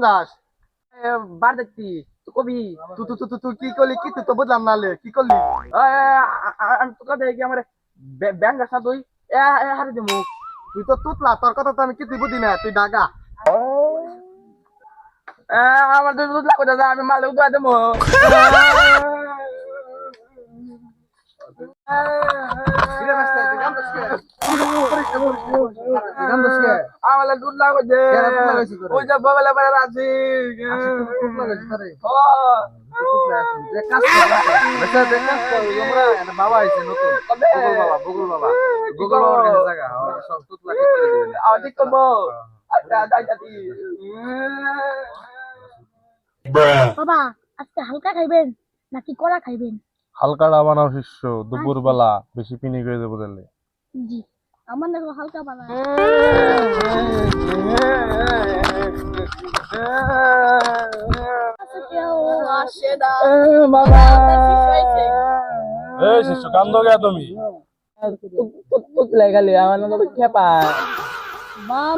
যাস? বার দেখছি কবি তুই কি করলি? কি তুই তো বুঝলাম না লে, কি করলি? আমি তোকে দেখি আমার ব্যাংক আসা তুই হারে দিমু তুই তো তুতলা, তোর কথা তো আমি কিছুই বুঝি না, তুই ডাগা। আমার দুধ দুধ লাগবে দাদা আমি মালিক দুয়া দেবো কিরে বাস্তা, তুই গান দোস কে? তুই গান দোস কে? আমার দুধ লাগবে যে কেরা তুতলা গেছি তোরে? ওই যে বগলে বেড়ে আছি আচ্ছা, তুতলা গেছি তোরে? ও তুতলা আছিস, দেখ কাজ কর, বেটা দেখ কাজ কর, আমরা একটা বাবা আইছে নতুন, বগুল বাবা কাছে জায়গা, সব তুতলা ঠিক করে দিবেন। ঠিক করবো আচ্ছা আচ্ছা বাবা আজকে হালকা খাইবেন নাকি কড়া খাইবেন? হালকাটা বানাও শিষ্য, দুপুর বেলা বেশি পিনি করে দেবো তাহলে। জি আমার দেখো হালকা বানায়। আচ্ছা, কেউ আসে না বাবা এই শিষ্য কান্দ গে তুমি? লেগালি আমার নাম খেপা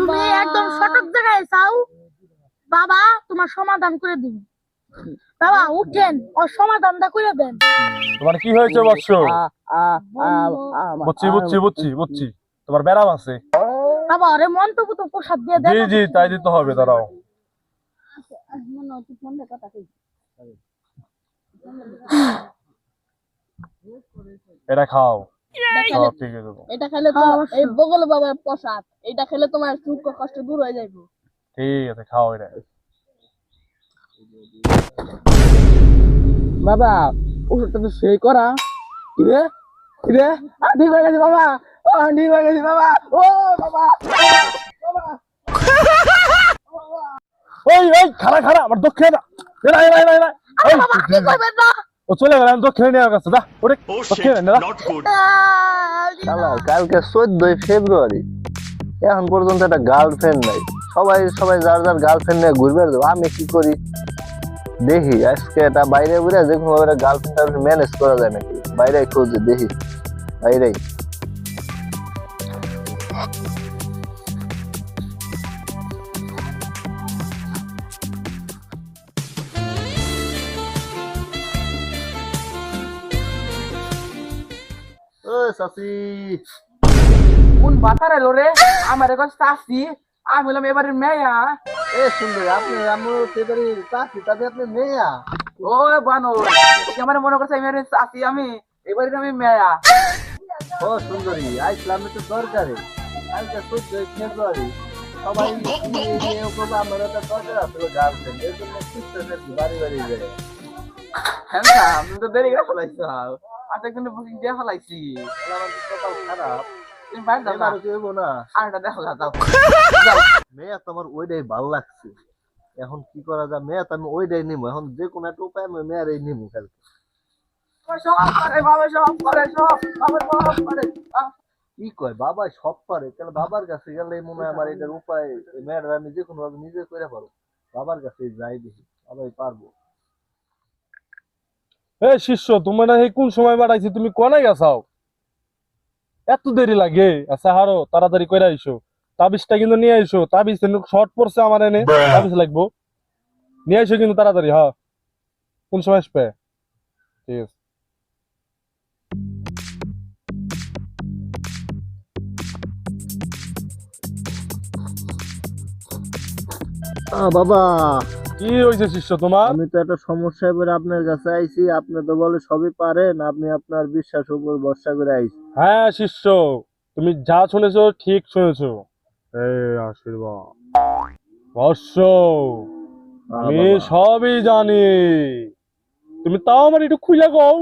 তুমি একদম সঠিক জায়গায় চাও বাবা, তোমার সমাধান করে দিব। বাবা উঠেন, ওর সমাধানটা করে দেন। তোমার কি হয়েছে বৎস? বুঝছি তোমার ব্যারাম আছে। বাবা আরে মন্ত্র তো প্রসাদ দিয়ে দেন। জি জি তাই দিতে হবে, দাঁড়াও। এটা খাও, খাও, ঠিক আছে তো। এটা খেলে তো এই বগল বাবার প্রসাদ, এটা খেলে তোমার দুঃখ কষ্ট দূর হয়ে যাবে। ঠিক আছে, খাও এটা। বাবা ওষুধটা তো সেই করা কিরে কিরে ঠিক হয়ে গেছে বাবা, ঠিক হয়ে গেছে বাবা, ও বাবা ওই খাড়া আমার দক্ষিণে না, কি করবেন না? ও চলে গেল, আমি দক্ষিণে নেওয়ার কাছে দা, ওরে দক্ষিণে না। কালকে 14 ফেব্রুয়ারি, এখন পর্যন্ত একটা গার্লফ্রেন্ড নাই। সবাই যার যার গার্লফ্রেন্ড নিয়ে ঘুরবে। আমি কি করি দেখি, আজকে এটা বাইরে ঘুরে যে কোনো ভাবে গার্লফ্রেন্ড ম্যানেজ করা যায় নাকি, বাইরে খুঁজে দেখি, বাইরে। ও সাসি, কোন বাতার এলো রে আমার কাছে চাষি, আমি হলাম এবারের মেয়া। এ সুন্দর, আপনি আমার সেবারে চাচি, তাতে আপনি মেয়া? ও বানো আমার মনে করছে আমি চাষি, আমি এবারের আমি মেয়া। ও সুন্দরী, আইসলামে তো দরকারে কালকে 14 ফেব্রুয়ারি, সবাই আমার একটা দরকার আছে গার্লফ্রেন্ড, এর জন্য খুঁজতেছে বাড়ি যায়। হ্যাঁ আমি তো দেরি করে ফেলাইছো, আচ্ছা কিন্তু বুকিং দিয়ে ফেলাইছি। আমার তো কপাল খারাপ, তুমি বাইরে যাও না, এবারে কেউ না। আরেকটা দেখো যাও। মেয়া তোমার ওইটাই ভালো লাগছে, এখন কি করা যায়? মেয়া তো আমি ওইটাই নিবো, এখন যে কোনো একটা উপায় আমি মেয়ারই নিবো কালকে। সব করে বাবা, সব করে, সব বাবা সব করে। কি কয় বাবা সব পারে? তাহলে বাবার কাছে গেলে মনে হয় আমার এটার উপায়, মেয়ের আমি যে কোনো ভাবে নিজে করে পারবো। বাবার কাছে যাই দেখি, বাবাই পারবো। এই শিষ্য, তুমি না কোন সময় বাড়াইছি, তুমি কোনে গেছাও? এত দেরি লাগে? আচ্ছা হারো, তাড়াতাড়ি করে আইসো। তাবিজটা কিন্তু নিয়ে আইসো, তাবিজ শর্ট পড়ছে আমার এনে, তাবিজ লাগবো, নিয়ে আইসো কিন্তু তাড়াতাড়ি। হ্যাঁ, কোন সময় আসবে? ঠিক আছে। বাবা, কি হয়েছে শিষ্য তোমার? আমি তো একটা সমস্যায় পড়ে আপনার কাছে আইছি, আপনি তো বলে সবই পারেন, আপনি আপনার বিশ্বাস উপর ভরসা করে আইছি। হ্যাঁ শিষ্য, তুমি যা শুনেছো ঠিক শুনেছো। এই আশীর্বাদ বর্ষ, আমি বাবা। সবই জানি, তুমি তাও আমার একটু খুলে কও।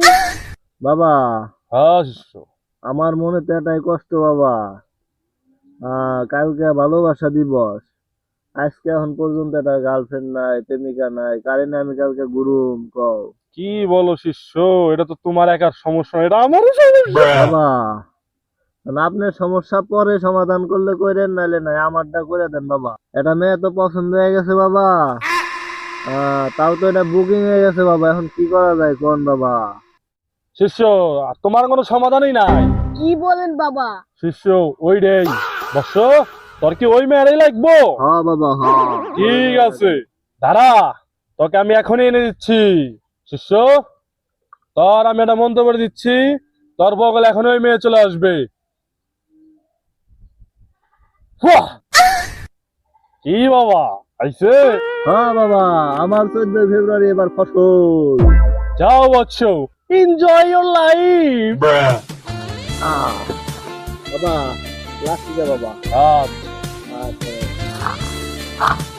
বাবা, হ্যাঁ শিষ্য। আমার মনে তো এটাই কষ্ট বাবা, কালকে ভালোবাসা দিবস, আজকে এখন পর্যন্ত একটা গার্লফ্রেন্ড নাই, প্রেমিকা নাই, কারণে আমি কালকে গুরুম কও। কি বলো শিষ্য, এটা তো তোমার একার সমস্যা, এটা আমারও সমস্যা। বাবা, আপনার সমস্যা পরে সমাধান করলে কইরেন, নাইলে নাই, আমারটা করে দেন বাবা। এটা মেয়ে তো পছন্দ হয়ে গেছে বাবা, তাও তো এটা বুকিং হয়ে গেছে বাবা, এখন কি করা যায় কোন বাবা? শিষ্য, তোমার কোনো সমাধানই নাই। কি বলেন বাবা? শিষ্য ওই রে বর্ষ, তোর কি ওই মেয়েরাই লাগবো? হ্যাঁ বাবা, হ্যাঁ। ঠিক আছে, দাঁড়া, তোকে আমি এখনই এনে দিচ্ছি শিষ্য। তোর আমি একটা মন্তব্য দিচ্ছি, তোর বগল এখনই ওই মেয়ে চলে আসবে। বাহ! কি বাবা আইছে? হ্যাঁ বাবা, আমার 14 ফেব্রুয়ারি এবার ফসল। যাও বৎস, এনজয় ইওর লাইফ। বাবা, লাস্ট বাবা। আচ্ছা। আচ্ছা।